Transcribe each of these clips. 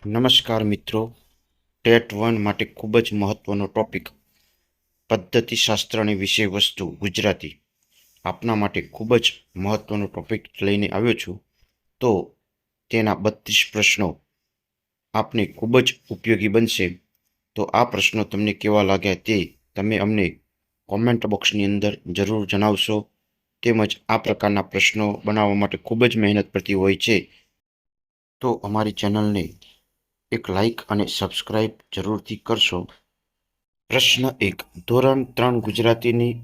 નમસ્કાર મિત્રો, ટેટ 1 માટે ખૂબ જ મહત્વનો ટોપિક પદ્ધતિશાસ્ત્રની વિષય વસ્તુ ગુજરાતી આપના માટે ખૂબ જ મહત્વનો ટોપિક લઈને આવ્યો છું. તો તેના 32 પ્રશ્નો આપને ખૂબ જ ઉપયોગી બનશે. તો આ પ્રશ્નો તમને કેવા લાગ્યા તે તમે અમને કોમેન્ટ બોક્સની અંદર જરૂર જણાવશો. તેમજ આ પ્રકારના પ્રશ્નો બનાવવા માટે ખૂબ જ મહેનત પડતી હોય છે. તો અમારી ચેનલને એક લાઇક અને સબસ્ક્રાઇબ જરૂરથી કરશો. પ્રશ્ન 1, ધોરણ 3 ગુજરાતીની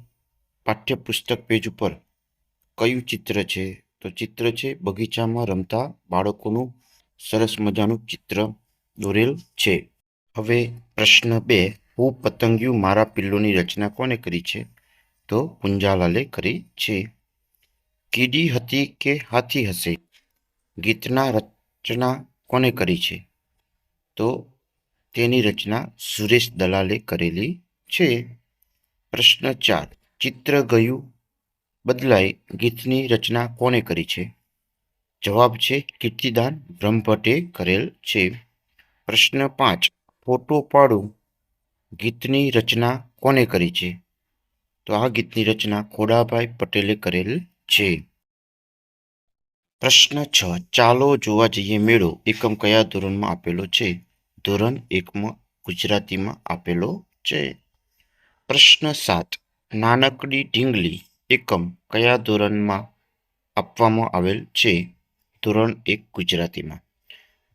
પાઠ્યપુસ્તક પેજ ઉપર કયું ચિત્ર છે? તો ચિત્ર છે બગીચામાં રમતા બાળકોનું સરસ મજાનું ચિત્ર દોરેલ છે. હવે પ્રશ્ન 2, હું પતંગિયું મારા પિલ્લુની રચના કોને કરી છે? તો પુંજાલાલે કરી છે. કીડી હતી કે હાથી હશે? ગીતના રચના કોને કરી છે? તો તેની રચના સુરેશ દલાલે કરેલી છે. પ્રશ્ન 4, ચિત્ર ગયું બદલાય ગીતની રચના કોને કરી છે? જવાબ છે કીર્તિદાન બ્રહ્મભટ્ટે કરેલ છે. પ્રશ્ન 5, ફોટો પાડું ગીતની રચના કોને કરી છે? તો આ ગીતની રચના ખોડાભાઈ પટેલે કરેલ છે. પ્રશ્ન 6, ચાલો જોવા જઈએ મેળો એકમ કયા ધોરણમાં આપેલો છે? ધોરણ 1માં ગુજરાતીમાં આપેલો છે. પ્રશ્ન 7, નાનકડી ઢીંગલી એકમ કયા ધોરણમાં આપવામાં આવેલ છે? ધોરણ 1 ગુજરાતીમાં.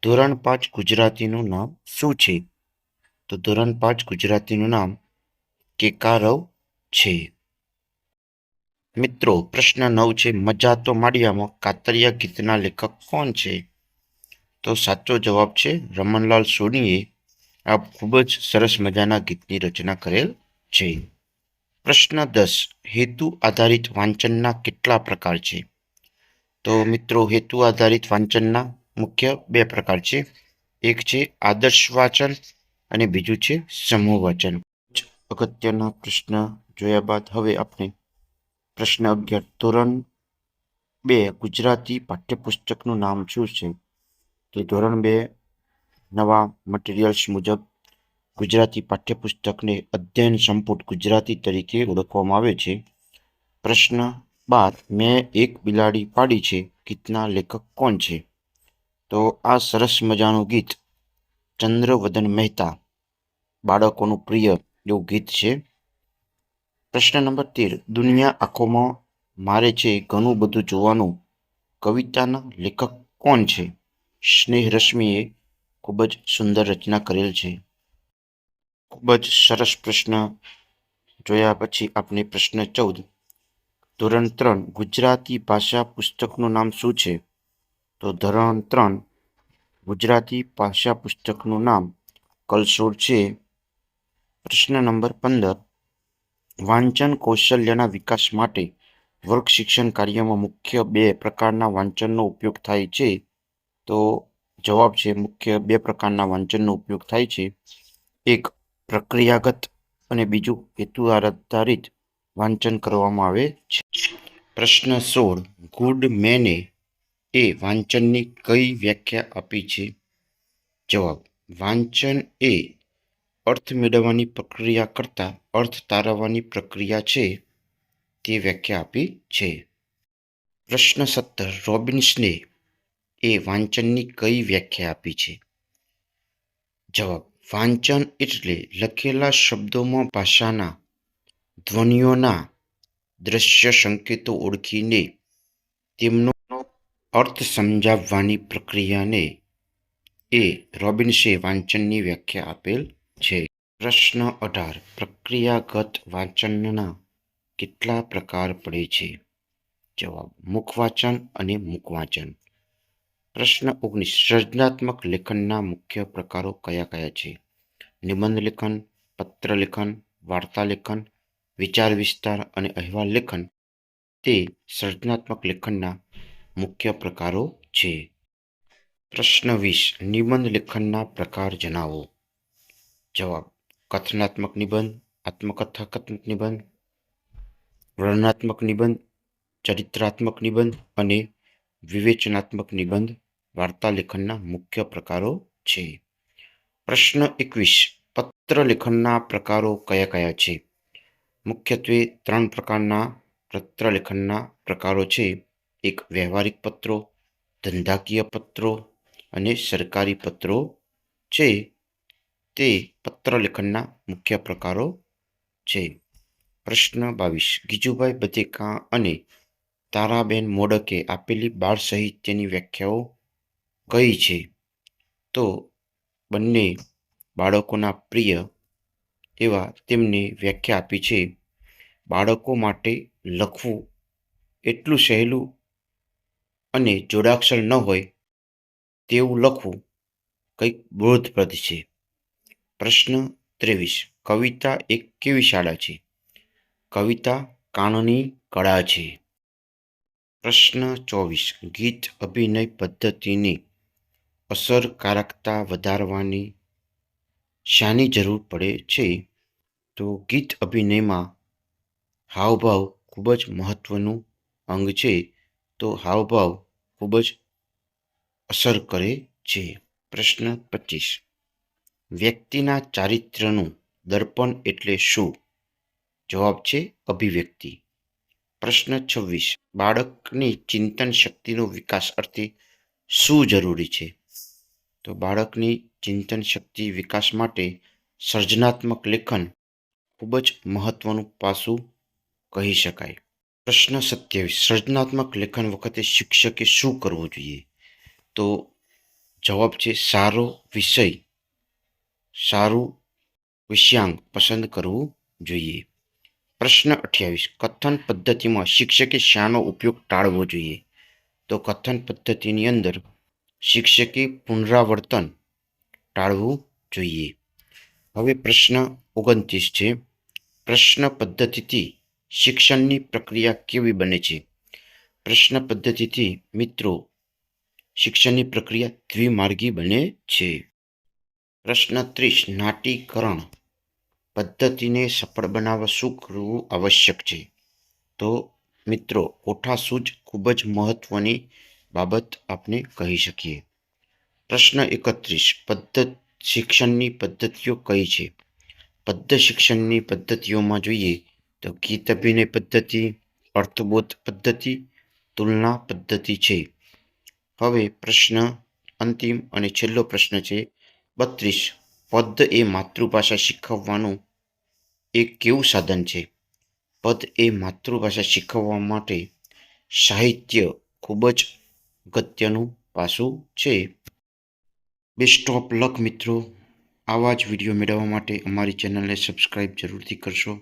ધોરણ 5 ગુજરાતીનું નામ શું છે? તો ધોરણ 5 ગુજરાતીનું નામ કેકારવ છે. મિત્રો, પ્રશ્ન 9 છે, મજા તો માળિયામાં કાતરિયા ગીતના લેખક કોણ છે? તો સાચો જવાબ છે રમણલાલ સોનીએ આ ખૂબ જ સરસ મજાના ગીતની રચના કરેલ છે. પ્રશ્ન 10, હેતુ આધારિત વાંચનના કેટલા પ્રકાર છે? તો મિત્રો, હેતુ આધારિત વાંચનના મુખ્ય 2 પ્રકાર છે. એક છે આદર્શ વાંચન અને બીજું છે સમૂહ વાંચન. અગત્યના પ્રશ્ન જોયા બાદ હવે આપણે પ્રશ્ન 11, ધોરણ 2 ગુજરાતી પાઠ્યપુસ્તકનું નામ શું છે? તો ધોરણ 2 નવા મટીરિયલ્સ મુજબ ગુજરાતી પાઠ્યપુસ્તકને અધ્યયન સંપુટ ગુજરાતી તરીકે ઓળખવામાં આવે છે. પ્રશ્ન 12, મેં એક બિલાડી પાડી છે ગીતના લેખક કોણ છે? તો આ સરસ મજાનું ગીત ચંદ્રવદન મહેતા બાળકોનું પ્રિય એવું ગીત છે. પ્રશ્ન નંબર 13, દુનિયા આંખોમાં મારે છે ઘણું બધું જોવાનું કવિતાના લેખક કોણ છે? સ્નેહ રશ્મિએ ખૂબ જ સુંદર રચના કરેલ છે. ખૂબ જ સરસ પ્રશ્ન જોયા પછી આપણે પ્રશ્ન 14, ધોરણ 3 ગુજરાતી ભાષા પુસ્તકનું નામ શું છે? તો ધોરણ 3 ગુજરાતી ભાષા પુસ્તકનું નામ કલસોડ છે. પ્રશ્ન નંબર 15, વાંચન કૌશલ્યના વિકાસ માટે વર્ગ શિક્ષણ કાર્યમાં મુખ્ય 2 પ્રકારના વાંચનનો ઉપયોગ થાય છે. તો જવાબ છે મુખ્ય 2 પ્રકારના વાંચનનો ઉપયોગ થાય છે. એક પ્રક્રિયાગત અને બીજું હેતુ આધારિત વાંચન કરવામાં આવે છે. પ્રશ્ન 16, ગુડમેને એ વાંચનની કઈ વ્યાખ્યા આપી છે? જવાબ, વાંચન એ અર્થ મેળવવાની પ્રક્રિયા કરતાં અર્થ તારવવાની પ્રક્રિયા છે તે વ્યાખ્યા આપી છે. પ્રશ્ન 17, રોબિન્સને એ વાંચનની કઈ વ્યાખ્યા આપી છે? જવાબ, વાંચન એટલે લખેલા શબ્દોમાં ભાષાના ધ્વનિઓના દ્રશ્ય સંકેતો ઓળખીને તેમનો અર્થ સમજાવવાની પ્રક્રિયાને એ રોબિન્સે વાંચનની વ્યાખ્યા આપેલ છે. પ્રશ્ન 18, પ્રક્રિયાગત વાંચનના કેટલા પ્રકાર પડે છે? જવાબ, મુખવાંચન અને મૂકવાંચન. પ્રશ્ન 19, સર્જનાત્મક લેખનના મુખ્ય પ્રકારો કયા કયા છે? નિબંધ લેખન, પત્ર લેખન, વાર્તા લેખન, વિચાર વિસ્તાર અને અહેવાલ લેખન તે સર્જનાત્મક લેખનના મુખ્ય પ્રકારો છે. પ્રશ્ન 20, નિબંધ લેખનના પ્રકાર જણાવો. જવાબ, કથનાત્મક નિબંધ, આત્મકથાત્મક નિબંધ, વર્ણનાત્મક નિબંધ, ચરિત્રાત્મક નિબંધ અને વિવેચનાત્મક નિબંધ વાર્તા લેખનના મુખ્ય પ્રકારો છે. પ્રશ્ન 21. પત્ર લેખનના પ્રકારો કયા કયા છે? મુખ્યત્વે 3 પ્રકારના પત્ર લેખનના પ્રકારો છે. એક વ્યવહારિક પત્રો, ધંધાકીય પત્રો અને સરકારી પત્રો છે. તે પત્ર લેખનના મુખ્ય પ્રકારો છે. પ્રશ્ન 22. ગીજુભાઈ બધેકા અને તારાબેન મોડકે આપેલી બાળ સાહિત્યની વ્યાખ્યાઓ કઈ છે? તો બંને બાળકોના પ્રિય એવા તેમને વ્યાખ્યા આપી છે. બાળકો માટે લખવું એટલું સહેલું અને જોડાક્ષર ન હોય તેવું લખવું કંઈક બોધપ્રદ છે. પ્રશ્ન 23. કવિતા એક કેવી શાળા છે? કવિતા કાનની કળા છે. પ્રશ્ન 24. ગીત અભિનય પદ્ધતિની અસરકારકતા વધારવાની શાની જરૂર પડે છે? તો ગીત અભિનયમાં હાવભાવ ખૂબ જ મહત્વનું અંગ છે. તો હાવભાવ ખૂબ જ અસર કરે છે. પ્રશ્ન 25. વ્યક્તિના ચારિત્ર્યનું દર્પણ એટલે શું? જવાબ છે અભિવ્યક્તિ. પ્રશ્ન 26. બાળકની ચિંતન શક્તિનો વિકાસ અર્થે શું જરૂરી છે? તો બાળકની ચિંતન શક્તિ વિકાસ માટે સર્જનાત્મક લેખન ખૂબ જ મહત્વનું પાસું કહી શકાય. પ્રશ્ન 27. સર્જનાત્મક લેખન વખતે શિક્ષકે શું કરવું જોઈએ? તો જવાબ છે સારો વિષય, સારું વિષયાંક પસંદ કરવું જોઈએ. પ્રશ્ન 28. કથન પદ્ધતિમાં શિક્ષકે શાનો ઉપયોગ ટાળવો જોઈએ? તો કથન પદ્ધતિની અંદર શિક્ષકે પુનરાવર્તન ટાળવું જોઈએ. હવે પ્રશ્ન 29 છે. પ્રશ્ન પદ્ધતિથી શિક્ષણની પ્રક્રિયા કેવી બને છે? પ્રશ્ન પદ્ધતિથી મિત્રો શિક્ષણની પ્રક્રિયા દ્વિમાર્ગી બને છે. પ્રશ્ન 30. નાટ્યકરણ પદ્ધતિને સફળ બનાવવા શું કરવું આવશ્યક છે? તો મિત્રો કોઠાસૂઝ ખૂબ જ મહત્વની બાબત આપણે કહી શકીએ. પ્રશ્ન 31. શિક્ષણની પદ્ધતિઓ કઈ છે? શિક્ષણની પદ્ધતિઓમાં જોઈએ તો ગીત અભિનય પદ્ધતિ, અર્થબોધ પદ્ધતિ, તુલના પદ્ધતિ છે. હવે પ્રશ્ન અંતિમ અને છેલ્લો પ્રશ્ન છે 32. પદ એ માતૃભાષા શીખવવાનું એક કેવું સાધન છે? પદ એ માતૃભાષા શીખવવા માટે સાહિત્ય ખૂબ જ અગત્યનું પાસું છે. બેસ્ટ ઓફ લક મિત્રો. આવા જ વિડીયો મેળવવા માટે અમારી ચેનલને સબસ્ક્રાઈબ જરૂરથી કરશો.